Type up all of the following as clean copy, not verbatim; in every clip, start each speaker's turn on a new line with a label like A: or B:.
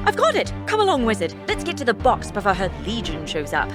A: I've got it! Come along, Wizard. Let's get to the box before her legion shows up.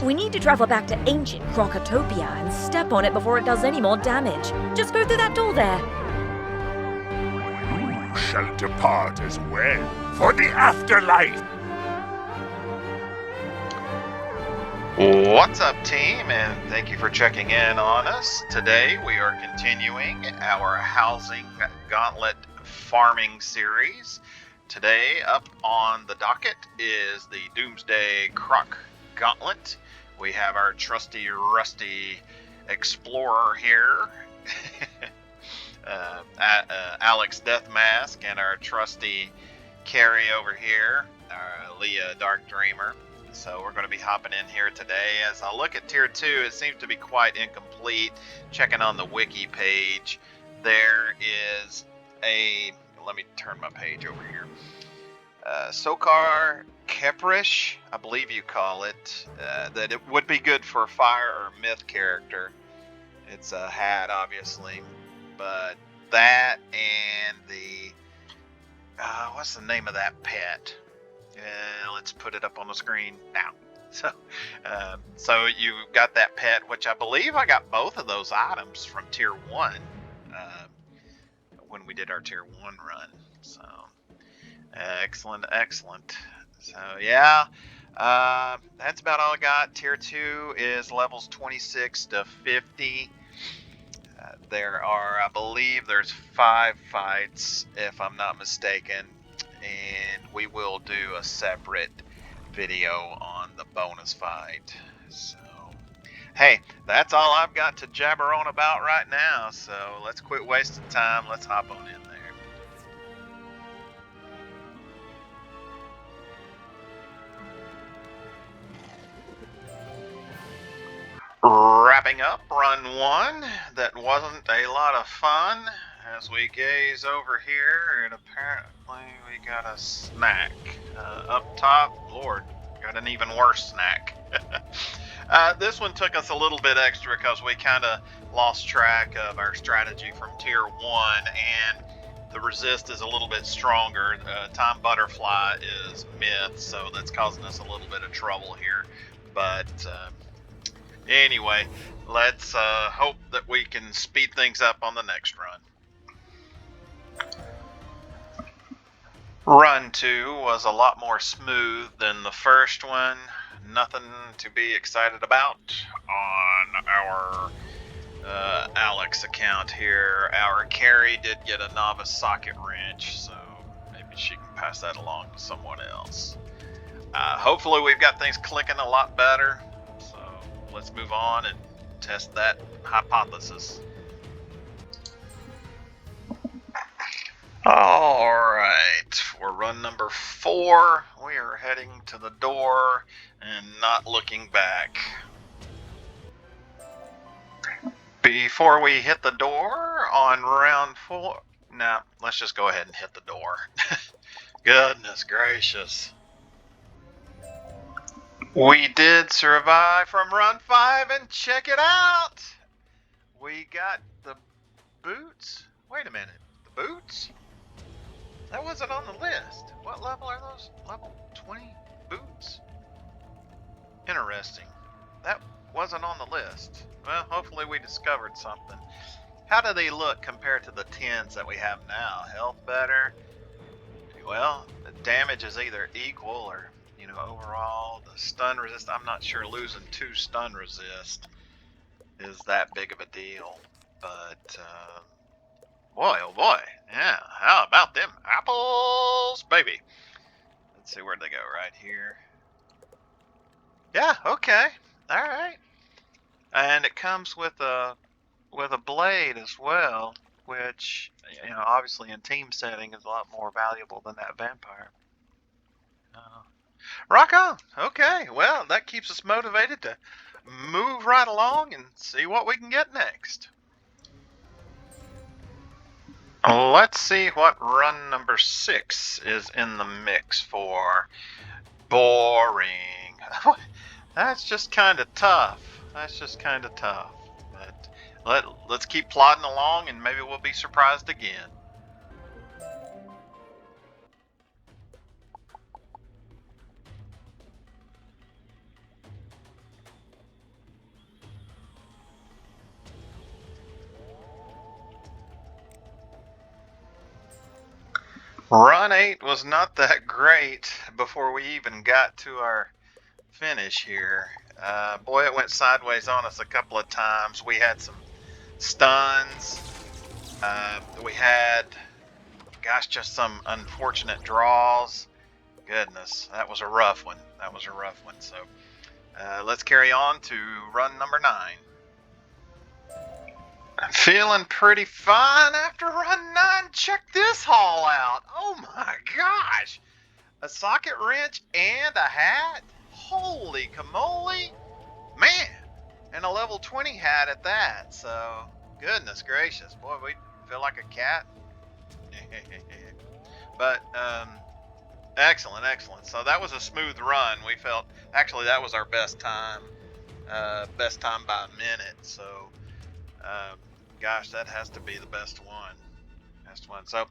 A: We need to travel back to ancient Krokotopia and step on it before it does any more damage. Just go through that door there.
B: You shall depart as well for the afterlife.
C: What's up, team, and thank you for checking in on us. Today we are continuing our Housing Gauntlet farming series. Today up on the docket is the Doomsday Krok Gauntlet. We have our trusty, rusty explorer here, Alex Deathmask, and our trusty Carrie over here, Leah Dark Dreamer. So we're going to be hopping in here today. As I look at Tier 2, it seems to be quite incomplete. Checking on the wiki page, there is a... Let me turn my page over here. Sokar Keprish, I believe you call it, that it would be good for a fire or myth character. It's a hat, obviously, but that and the... what's the name of that pet? Let's put it up on the screen now. So you got that pet, which I believe I got both of those items from Tier 1 when we did our Tier 1 run. So excellent. So yeah, that's about all I got. Tier 2 is levels 26 to 50. There are, I believe there's 5 fights, if I'm not mistaken. And we will do a separate video on the bonus fight. So, hey, that's all I've got to jabber on about right now. So let's quit wasting time. Let's hop on in there. Wrapping up run 1. That wasn't a lot of fun. As we gaze over here, and apparently we got a snack. Up top, Lord, got an even worse snack. This one took us a little bit extra because we kind of lost track of our strategy from Tier 1, and the resist is a little bit stronger. Time Butterfly is myth, so that's causing us a little bit of trouble here. But anyway, let's hope that we can speed things up on the next run. Run 2 was a lot more smooth than the first one. Nothing to be excited about on our Alex account here. Our Carrie did get a novice socket wrench, so maybe she can pass that along to someone else. Hopefully we've got things clicking a lot better, so let's move on and test that hypothesis. Alright, for run number 4, we are heading to the door and not looking back. Before we hit the door on round 4, nah, let's just go ahead and hit the door. Goodness gracious. We did survive from run 5, and check it out! We got the boots. Wait a minute, the boots? That wasn't on the list. What level are those? Level 20 boots? Interesting. That wasn't on the list. Well, hopefully we discovered something. How do they look compared to the 10s that we have now? Health better? Well, the damage is either equal or, overall. The stun resist, I'm not sure losing 2 stun resist is that big of a deal. But, boy, oh boy. Yeah, how about them apples, baby? Let's see where'd they go, right here. Yeah, okay. Alright. And it comes with a blade as well, which, obviously in team setting is a lot more valuable than that vampire. Rock on. Okay, well, that keeps us motivated to move right along and see what we can get next. Let's see what run number 6 is in the mix for. Boring. That's just kind of tough. But let's keep plodding along and maybe we'll be surprised again. Run 8 was not that great before we even got to our finish here. Boy, it went sideways on us a couple of times. We had some stuns. We had, gosh, just some unfortunate draws. Goodness, that was a rough one. So let's carry on to run number 9. I'm feeling pretty fine after run 9. Check this haul out. Oh my gosh. A socket wrench and a hat? Holy camole. Man. And a level 20 hat at that. So, goodness gracious. Boy, we feel like a cat. But, excellent. So that was a smooth run. We felt, actually that was our best time by a minute. So, gosh, that has to be the best one. So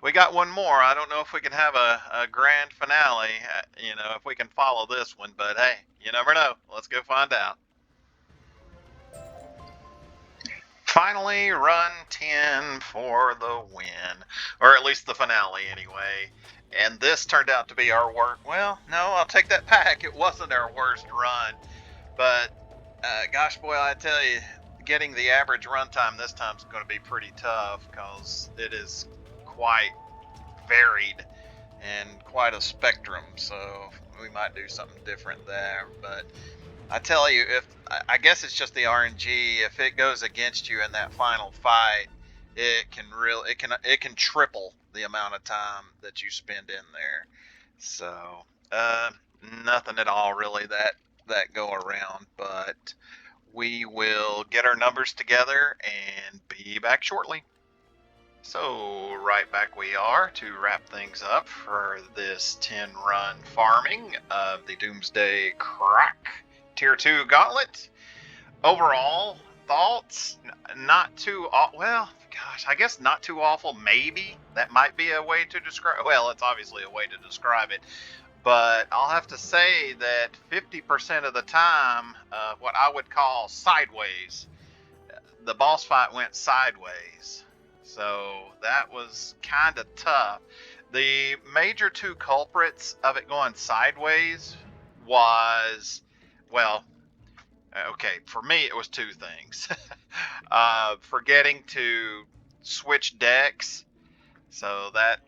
C: we got one more. I don't know if we can have a grand finale, if we can follow this one, but hey, you never know. Let's go find out. Finally, run 10 for the win, or at least the finale anyway. And this turned out to be our worst. Well, no, I'll take that back. It wasn't our worst run, but gosh, boy, I tell you, getting the average runtime this time is going to be pretty tough because it is quite varied and quite a spectrum. So we might do something different there. But I tell you, I guess it's just the RNG. If it goes against you in that final fight, it can triple the amount of time that you spend in there. So nothing at all really that go around, but we will get our numbers together and be back shortly. So right back we are to wrap things up for this 10-run farming of the Doomsday Krok Tier 2 Gauntlet. Overall thoughts, not too well, gosh, I guess not too awful. Maybe that might be a way to describe. Well, it's obviously a way to describe it. But I'll have to say that 50% of the time, what I would call sideways, the boss fight went sideways. So that was kind of tough. The major two culprits of it going sideways was, well, okay, for me it was two things. Forgetting to switch decks. So that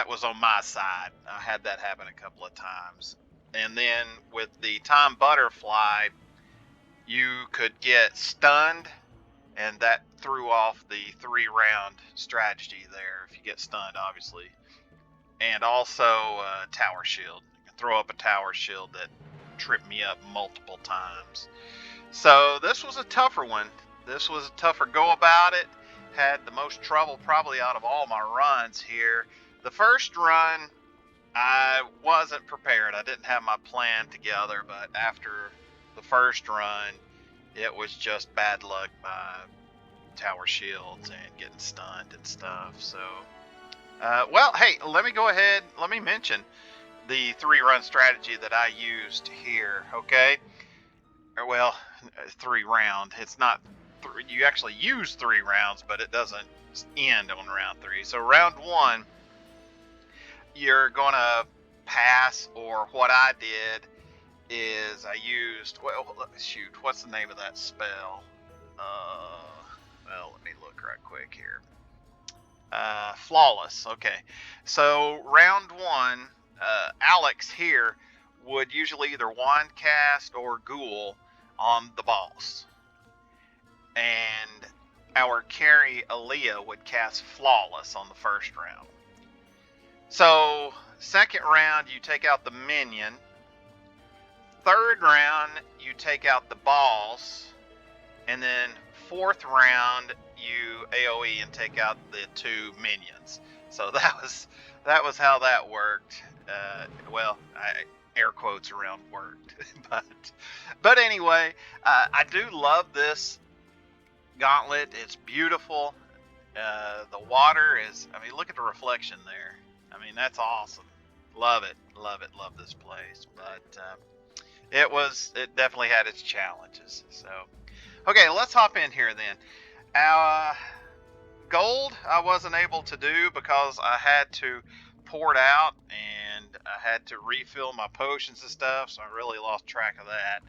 C: was on my side. I had that happen a couple of times. And then with the time butterfly, you could get stunned, and that threw off the 3-round strategy there if you get stunned, obviously. And also tower shield. You can throw up a tower shield that tripped me up multiple times. So this was a tougher one. This was a tougher go about it. Had the most trouble probably out of all my runs here. The first run, I wasn't prepared. I didn't have my plan together, but after the first run, it was just bad luck by tower shields and getting stunned and stuff. So, well, hey, let me mention the 3-run strategy that I used here, okay? Well, 3-round. It's not, you actually use 3 rounds, but it doesn't end on round 3. So round 1, you're gonna pass, or what I did is I used, well, shoot, what's the name of that spell? Well, let me look right quick here. Flawless. Okay, so round 1, Alex here would usually either wand cast or ghoul on the boss, and our carry Aaliyah would cast Flawless on the first round. So second round you take out the minion. Third round you take out the boss, and then fourth round you AoE and take out the 2 minions. So that was how that worked. Well, air quotes around worked, but anyway, I do love this gauntlet. It's beautiful. The water is, I mean, look at the reflection there. I mean, that's awesome. Love it. Love this place. But it definitely had its challenges. So, okay, let's hop in here then. Gold I wasn't able to do because I had to pour it out and I had to refill my potions and stuff, so I really lost track of that.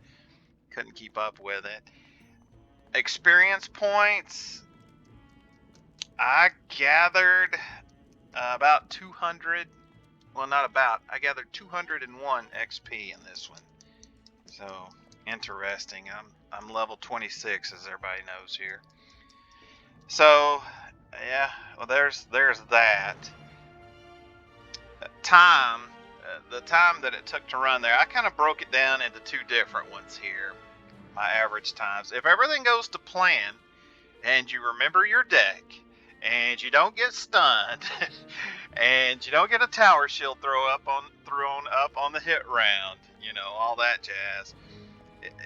C: Couldn't keep up with it. Experience points, I gathered about 200. Well, not about. I gathered 201 XP in this one. So interesting. I'm level 26, as everybody knows here. So yeah, well there's that. Time, the time that it took to run there, I kind of broke it down into two different ones here. My average times. If everything goes to plan, and you remember your deck, and you don't get stunned, and you don't get a tower shield thrown up on the hit round, all that jazz.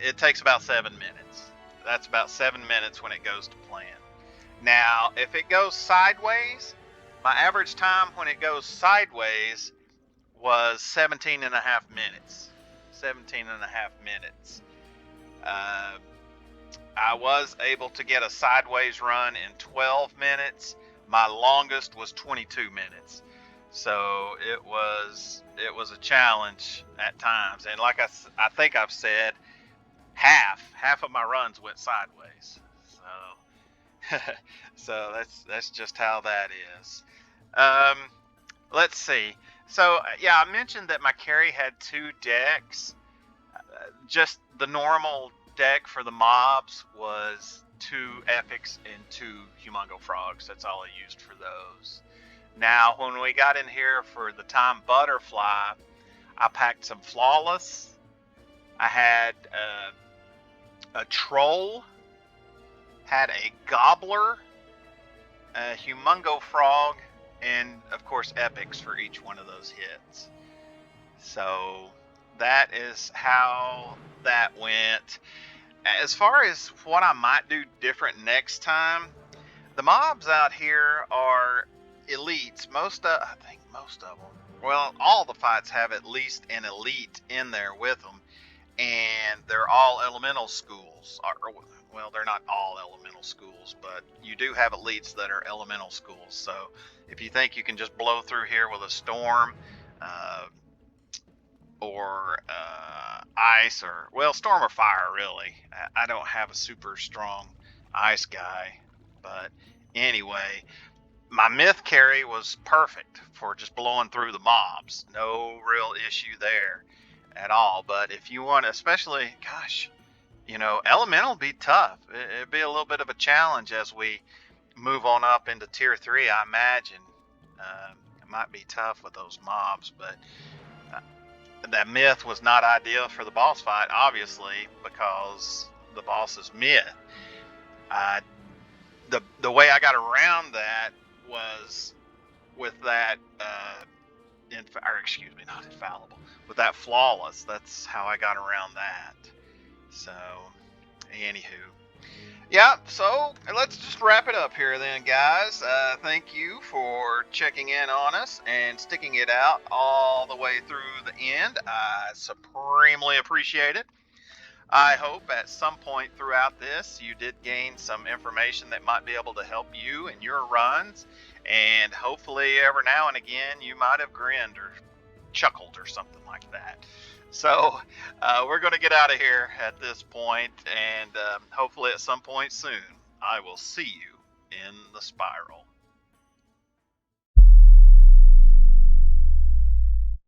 C: It takes about 7 minutes. That's about 7 minutes when it goes to plan. Now, if it goes sideways, my average time when it goes sideways was 17 and a half minutes. 17 and a half minutes. I was able to get a sideways run in 12 minutes. My longest was 22 minutes. So it was a challenge at times. And like I think I've said, half of my runs went sideways. So that's just how that is. Let's see. So yeah, I mentioned that my carry had 2 decks. Just the normal deck for the mobs was 2 epics and 2 humongo frogs. That's all I used for those. Now, when we got in here for the time butterfly, I packed some flawless. I had a troll, had a gobbler, a humongo frog, and of course epics for each one of those hits. So that is how that went. As far as what I might do different next time, the mobs out here are elites. I think most of them. Well, all the fights have at least an elite in there with them, and they're all elemental schools. Well, they're not all elemental schools, but you do have elites that are elemental schools. So if you think you can just blow through here with a storm, or ice, storm or fire, really. I don't have a super strong ice guy, but anyway, my myth carry was perfect for just blowing through the mobs. No real issue there at all. But if you want, especially, elemental be tough. It'd be a little bit of a challenge as we move on up into tier 3, I imagine. It might be tough with those mobs, but that myth was not ideal for the boss fight, obviously, because the boss is myth. The way I got around that was with that, not infallible, with that flawless. That's how I got around that. So, anywho. Yeah, so let's just wrap it up here then, guys. Thank you for checking in on us and sticking it out all the way through the end. I supremely appreciate it. I hope at some point throughout this you did gain some information that might be able to help you in your runs, and hopefully every now and again you might have grinned or chuckled or something like that. So we're going to get out of here at this point, and hopefully at some point soon I will see you in the spiral.